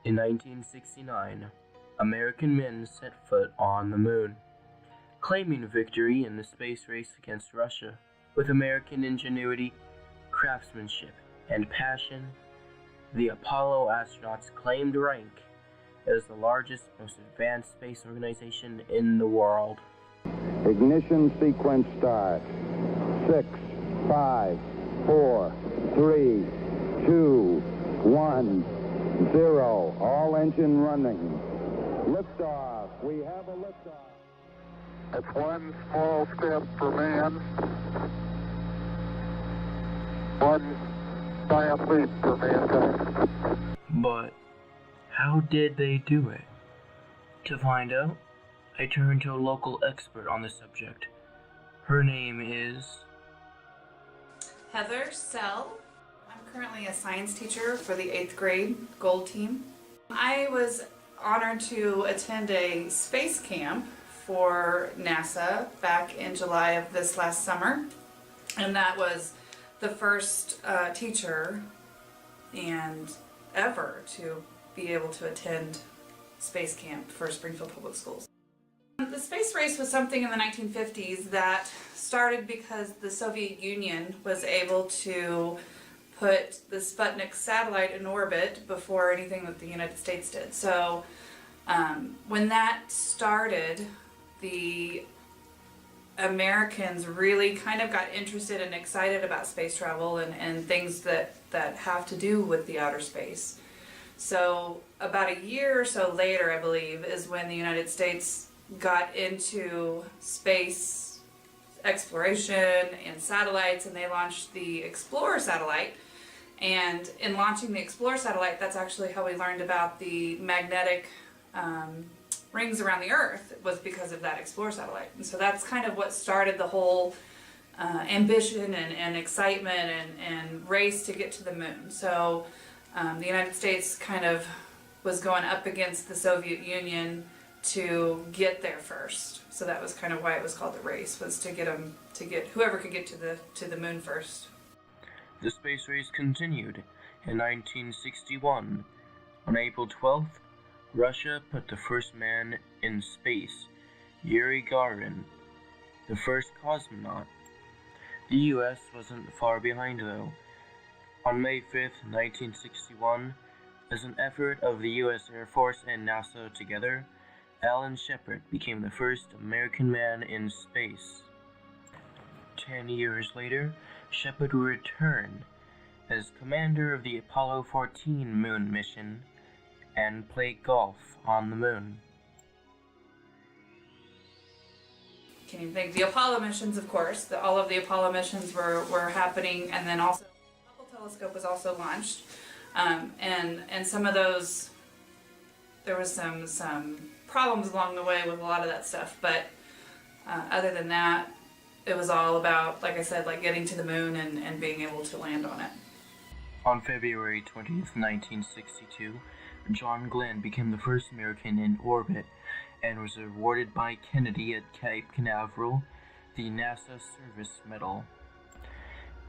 In 1969, American men set foot on the moon, claiming victory in the space race against Russia. With American ingenuity, craftsmanship, and passion, the Apollo astronauts claimed rank as the largest, most advanced space organization in the world. Ignition sequence start. 6, 5, 4, 3, 2, 1, 0. All engine running. Liftoff. We have a liftoff. It's one small step for man, one giant leap for mankind. But how did they do it? To find out, I turned to a local expert on the subject. Her name is Heather Sell. I'm currently a science teacher for the 8th grade Gold Team. I was honored to attend a space camp for NASA back in July of this last summer, and that was the first teacher and ever to be able to attend space camp for Springfield Public Schools. The space race was something in the 1950s that started because the Soviet Union was able to put the Sputnik satellite in orbit before anything that the United States did. So when that started, the Americans really kind of got interested and excited about space travel and things that have to do with the outer space. So about a year or so later, I believe, is when the United States got into space exploration and satellites, and they launched the Explorer satellite. And in launching the Explorer satellite, that's actually how we learned about the magnetic rings around the Earth, was because of that Explorer satellite. And so that's kind of what started the whole ambition and excitement and race to get to the moon. So the United States kind of was going up against the Soviet Union to get there first. So that was kind of why it was called the race, was to get whoever could get to the moon first. The space race continued in 1961. On April 12th, Russia put the first man in space, Yuri Gagarin, the first cosmonaut. The US wasn't far behind though. On May 5th, 1961, as an effort of the US Air Force and NASA together, Alan Shepard became the first American man in space. 10 years later, Shepard would return as commander of the Apollo 14 moon mission and play golf on the moon. Can you think the Apollo missions, of course, all of the Apollo missions were happening, and then also the Hubble telescope was also launched, and some of those, there was some problems along the way with a lot of that stuff, but other than that, it was all about, like I said, like getting to the moon and being able to land on it. On February 20th, 1962, John Glenn became the first American in orbit and was awarded by Kennedy at Cape Canaveral the NASA Service Medal.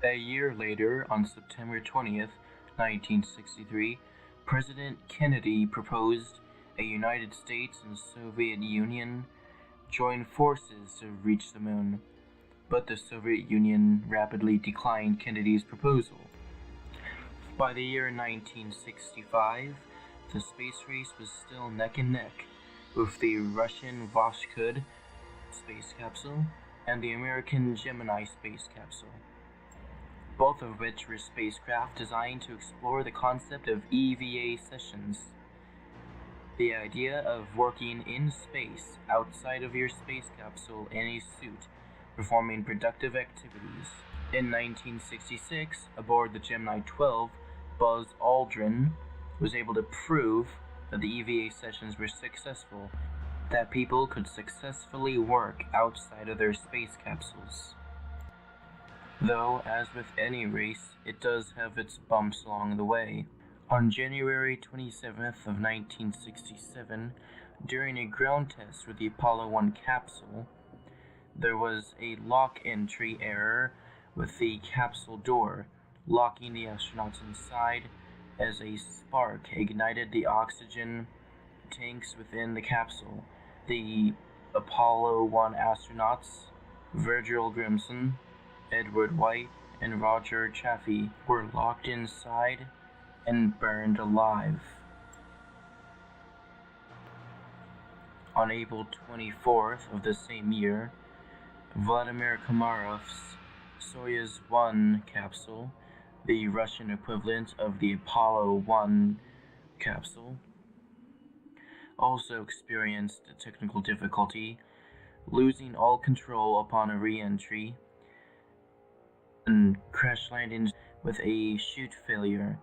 A year later, on September 20th, 1963, President Kennedy proposed a United States and Soviet Union join forces to reach the moon, but the Soviet Union rapidly declined Kennedy's proposal. By the year 1965, the space race was still neck and neck with the Russian Voskhod space capsule and the American Gemini space capsule, both of which were spacecraft designed to explore the concept of EVA sessions. The idea of working in space outside of your space capsule in a suit, performing productive activities. In 1966, aboard the Gemini 12, Buzz Aldrin was able to prove that the EVA sessions were successful, that people could successfully work outside of their space capsules. Though, as with any race, it does have its bumps along the way. On January 27th of 1967, during a ground test with the Apollo 1 capsule, there was a lock entry error with the capsule door, locking the astronauts inside as a spark ignited the oxygen tanks within the capsule. The Apollo 1 astronauts, Virgil Grimson, Edward White, and Roger Chaffee, were locked inside and burned alive. On April 24th of the same year, Vladimir Komarov's Soyuz 1 capsule, the Russian equivalent of the Apollo 1 capsule, also experienced a technical difficulty, losing all control upon a re-entry and crash landing with a chute failure,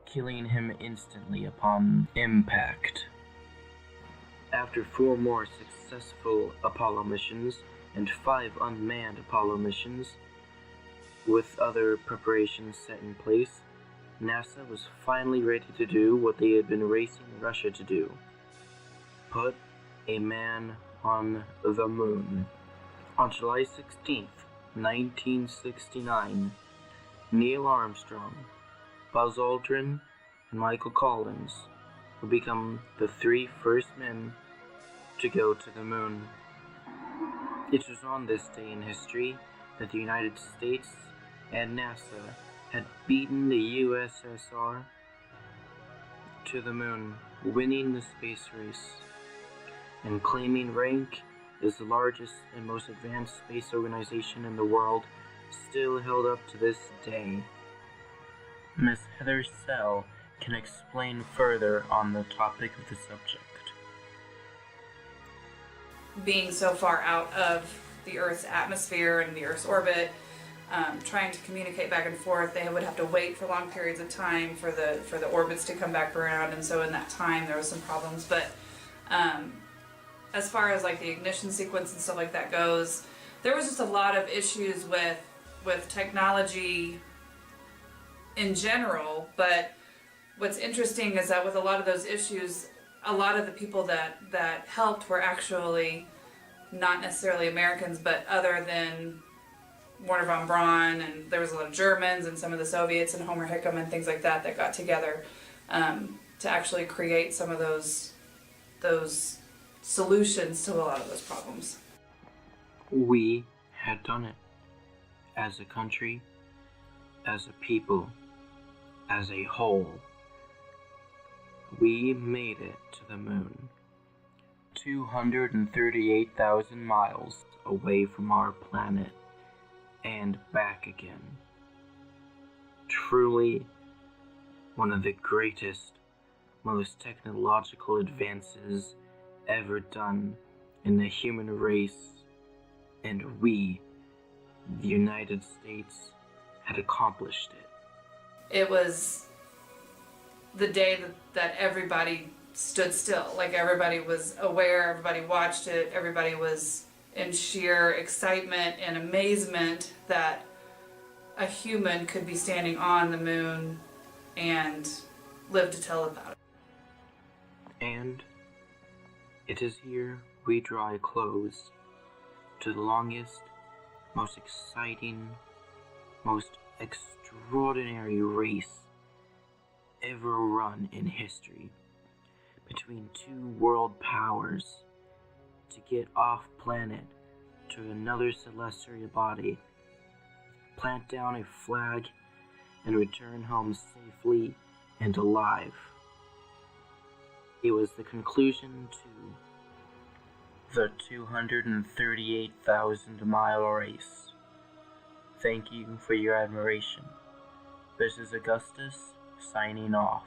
killing him instantly upon impact. After 4 more successful Apollo missions and 5 unmanned Apollo missions, with other preparations set in place, NASA was finally ready to do what they had been racing Russia to do: put a man on the moon. On July 16th, 1969, Neil Armstrong, Buzz Aldrin, and Michael Collins would become the 3 first men to go to the moon. It was on this day in history that the United States and NASA had beaten the USSR to the moon, winning the space race, and claiming rank as the largest and most advanced space organization in the world, still held up to this day. Miss Heather Sell can explain further on the topic of the subject. Being so far out of the Earth's atmosphere and the Earth's orbit, trying to communicate back and forth, they would have to wait for long periods of time for the orbits to come back around, and so in that time there was some problems. But as far as like the ignition sequence and stuff like that goes, there was just a lot of issues with technology in general. But what's interesting is that with a lot of those issues, a lot of the people that helped were actually not necessarily Americans, but other than Wernher von Braun, and there was a lot of Germans and some of the Soviets and Homer Hickam and things like that got together to actually create some of those solutions to a lot of those problems. We had done it. As a country, as a people, as a whole. We made it to the moon. 238,000 miles away from our planet and back again. Truly one of the greatest, most technological advances ever done in the human race, and we, the United States, had accomplished it. It was the day that everybody stood still. Like, everybody was aware, everybody watched it, everybody was in sheer excitement and amazement that a human could be standing on the moon and live to tell about it. And it is here we draw a close to the longest, most exciting, most extraordinary race ever run in history between 2 world powers to get off planet to another celestial body, plant down a flag, and return home safely and alive. It was the conclusion to the 238,000-mile race. Thank you for your admiration. This is Augustus, signing off.